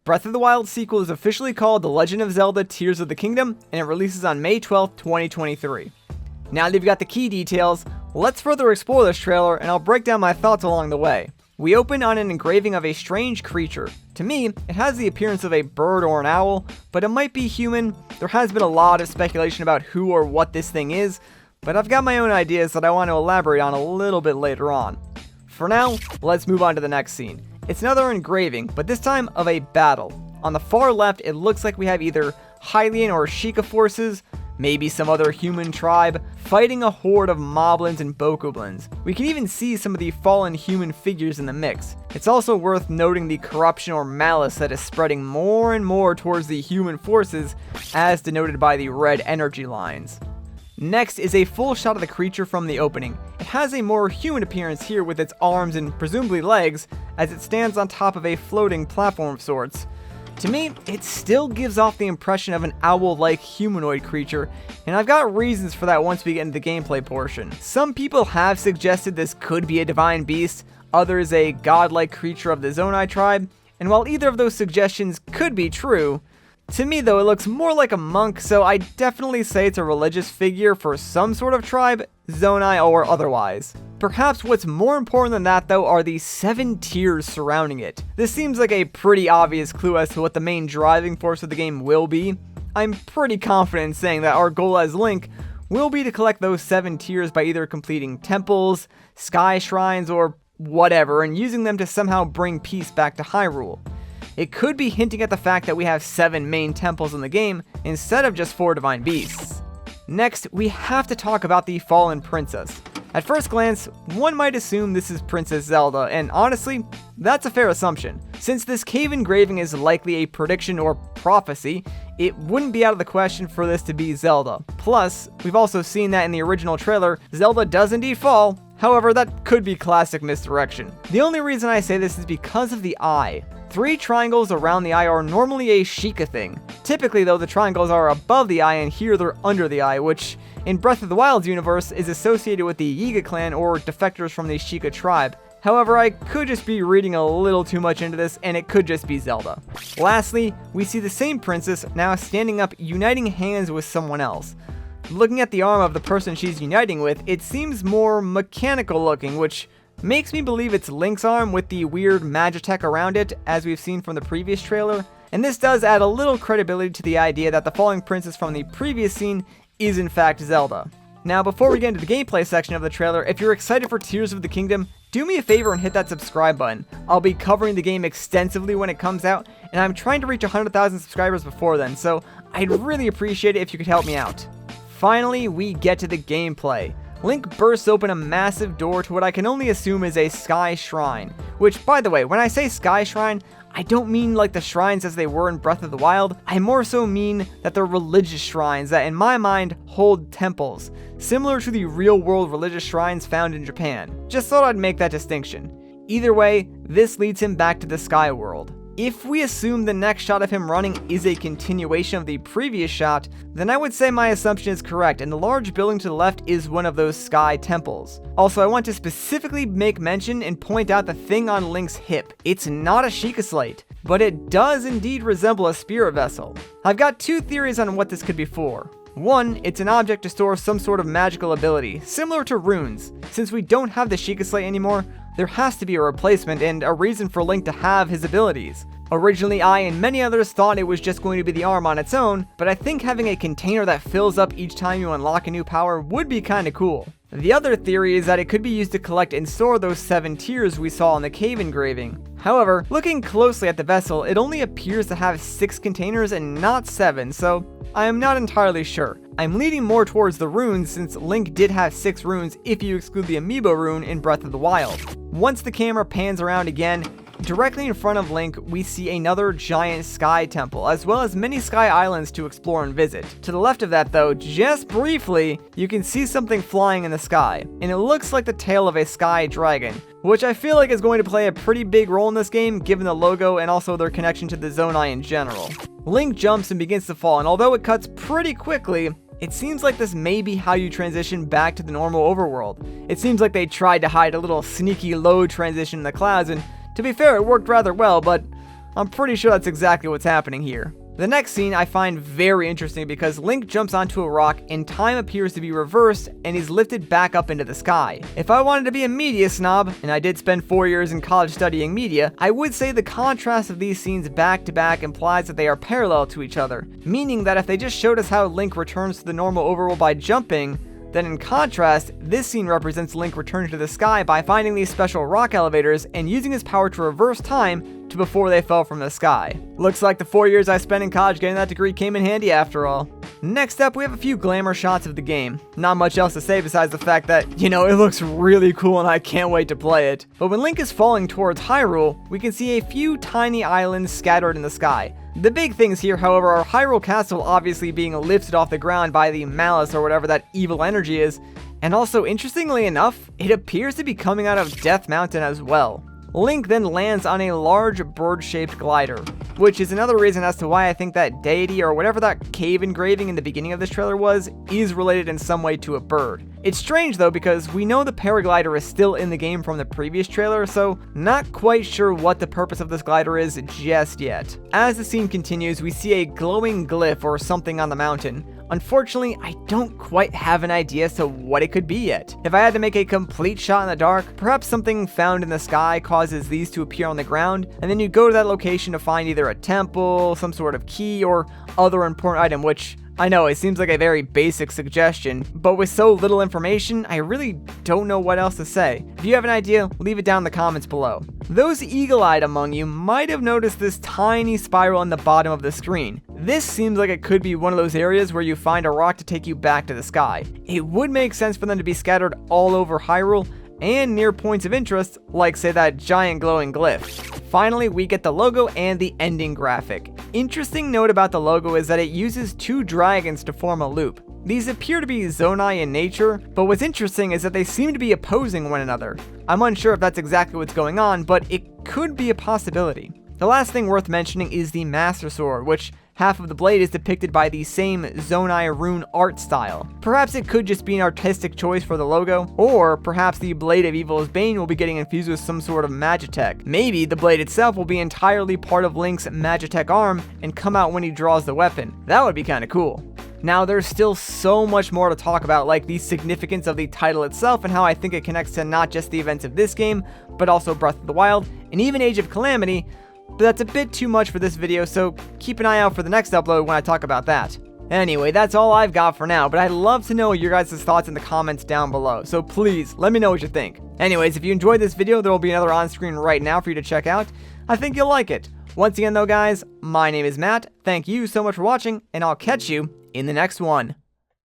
Breath of the Wild sequel is officially called The Legend of Zelda Tears of the Kingdom, and it releases on May 12th, 2023. Now that you've got the key details, let's further explore this trailer, and I'll break down my thoughts along the way. We open on an engraving of a strange creature. To me, it has the appearance of a bird or an owl, but it might be human. There has been a lot of speculation about who or what this thing is, but I've got my own ideas that I want to elaborate on a little bit later on. For now, let's move on to the next scene. It's another engraving, but this time of a battle. On the far left, it looks like we have either Hylian or Sheikah forces, maybe some other human tribe, fighting a horde of moblins and bokoblins. We can even see some of the fallen human figures in the mix. It's also worth noting the corruption or malice that is spreading more and more towards the human forces, as denoted by the red energy lines. Next is a full shot of the creature from the opening. It has a more human appearance here with its arms and presumably legs, as it stands on top of a floating platform of sorts. To me, it still gives off the impression of an owl-like humanoid creature, and I've got reasons for that once we get into the gameplay portion. Some people have suggested this could be a divine beast, others a godlike creature of the Zonai tribe, and while either of those suggestions could be true, to me though it looks more like a monk, so I definitely say it's a religious figure for some sort of tribe, Zonai or otherwise. Perhaps what's more important than that though are the 7 tiers surrounding it. This seems like a pretty obvious clue as to what the main driving force of the game will be. I'm pretty confident in saying that our goal as Link will be to collect those 7 tiers by either completing temples, sky shrines, or whatever, and using them to somehow bring peace back to Hyrule. It could be hinting at the fact that we have 7 main temples in the game instead of just 4 divine beasts. Next, we have to talk about the Fallen Princess. At first glance, one might assume this is Princess Zelda, and honestly, that's a fair assumption. Since this cave engraving is likely a prediction or prophecy, it wouldn't be out of the question for this to be Zelda. Plus, we've also seen that in the original trailer, Zelda does indeed fall. However, that could be classic misdirection. The only reason I say this is because of the eye. 3 triangles around the eye are normally a Sheikah thing. Typically though, the triangles are above the eye and here they're under the eye, which in Breath of the Wild's universe is associated with the Yiga clan or defectors from the Sheikah tribe. However, I could just be reading a little too much into this, and it could just be Zelda. Lastly, we see the same princess now standing up, uniting hands with someone else. Looking at the arm of the person she's uniting with, it seems more mechanical looking, which makes me believe it's Link's arm with the weird magitech around it, as we've seen from the previous trailer. And this does add a little credibility to the idea that the falling princess from the previous scene is in fact Zelda. Now, before we get into the gameplay section of the trailer, if you're excited for Tears of the Kingdom, do me a favor and hit that subscribe button. I'll be covering the game extensively when it comes out, and I'm trying to reach 100,000 subscribers before then, so I'd really appreciate it if you could help me out. Finally, we get to the gameplay. Link bursts open a massive door to what I can only assume is a sky shrine. Which, by the way, when I say sky shrine, I don't mean like the shrines as they were in Breath of the Wild. I more so mean that they're religious shrines that in my mind hold temples, similar to the real-world religious shrines found in Japan. Just thought I'd make that distinction. Either way, this leads him back to the sky world. If we assume the next shot of him running is a continuation of the previous shot, then I would say my assumption is correct, and the large building to the left is one of those sky temples. Also, I want to specifically make mention and point out the thing on Link's hip. It's not a Sheikah slate, but it does indeed resemble a spirit vessel. I've got 2 theories on what this could be for. One, it's an object to store some sort of magical ability, similar to runes. Since we don't have the Sheikah slate anymore, there has to be a replacement and a reason for Link to have his abilities. Originally, I and many others thought it was just going to be the arm on its own, but I think having a container that fills up each time you unlock a new power would be kinda cool. The other theory is that it could be used to collect and store those 7 tiers we saw in the cave engraving. However, looking closely at the vessel, it only appears to have 6 containers and not 7, so I am not entirely sure. I'm leaning more towards the runes since Link did have 6 runes if you exclude the amiibo rune in Breath of the Wild. Once the camera pans around again, directly in front of Link, we see another giant sky temple, as well as many sky islands to explore and visit. To the left of that though, just briefly, you can see something flying in the sky, and it looks like the tail of a sky dragon, which I feel like is going to play a pretty big role in this game given the logo and also their connection to the Zonai in general. Link jumps and begins to fall, and although it cuts pretty quickly, it seems like this may be how you transition back to the normal overworld. It seems like they tried to hide a little sneaky low transition in the clouds, and to be fair, it worked rather well, but I'm pretty sure that's exactly what's happening here. The next scene I find very interesting because Link jumps onto a rock and time appears to be reversed and he's lifted back up into the sky. If I wanted to be a media snob, and I did spend 4 years in college studying media, I would say the contrast of these scenes back to back implies that they are parallel to each other, meaning that if they just showed us how Link returns to the normal overworld by jumping, then in contrast, this scene represents Link returning to the sky by finding these special rock elevators and using his power to reverse time to before they fell from the sky. Looks like the 4 years I spent in college getting that degree came in handy after all. Next up, we have a few glamour shots of the game. Not much else to say besides the fact that, it looks really cool and I can't wait to play it. But when Link is falling towards Hyrule, we can see a few tiny islands scattered in the sky. The big things here, however, are Hyrule Castle obviously being lifted off the ground by the malice or whatever that evil energy is, and also, interestingly enough, it appears to be coming out of Death Mountain as well. Link then lands on a large bird-shaped glider, which is another reason as to why I think that deity or whatever that cave engraving in the beginning of this trailer was, is related in some way to a bird. It's strange though because we know the paraglider is still in the game from the previous trailer, so not quite sure what the purpose of this glider is just yet. As the scene continues, we see a glowing glyph or something on the mountain. Unfortunately, I don't quite have an idea as to what it could be yet. If I had to make a complete shot in the dark, perhaps something found in the sky causes these to appear on the ground, and then you go to that location to find either a temple, some sort of key, or other important item, which I know it seems like a very basic suggestion, but with so little information, I really don't know what else to say. If you have an idea, leave it down in the comments below. Those eagle-eyed among you might have noticed this tiny spiral on the bottom of the screen. This seems like it could be one of those areas where you find a rock to take you back to the sky. It would make sense for them to be scattered all over Hyrule and near points of interest, like say that giant glowing glyph. Finally, we get the logo and the ending graphic. Interesting note about the logo is that it uses two dragons to form a loop. These appear to be Zonai in nature, but what's interesting is that they seem to be opposing one another. I'm unsure if that's exactly what's going on, but it could be a possibility. The last thing worth mentioning is the Master Sword, which half of the blade is depicted by the same Zonai rune art style. Perhaps it could just be an artistic choice for the logo, or perhaps the Blade of Evil's Bane will be getting infused with some sort of Magitech. Maybe the blade itself will be entirely part of Link's Magitech arm and come out when he draws the weapon. That would be kinda cool. Now, there's still so much more to talk about, like the significance of the title itself and how I think it connects to not just the events of this game, but also Breath of the Wild, and even Age of Calamity, but that's a bit too much for this video, so keep an eye out for the next upload when I talk about that. Anyway, that's all I've got for now, but I'd love to know your guys' thoughts in the comments down below, so please, let me know what you think. Anyways, if you enjoyed this video, there will be another on screen right now for you to check out. I think you'll like it. Once again though guys, my name is Matt, thank you so much for watching, and I'll catch you in the next one.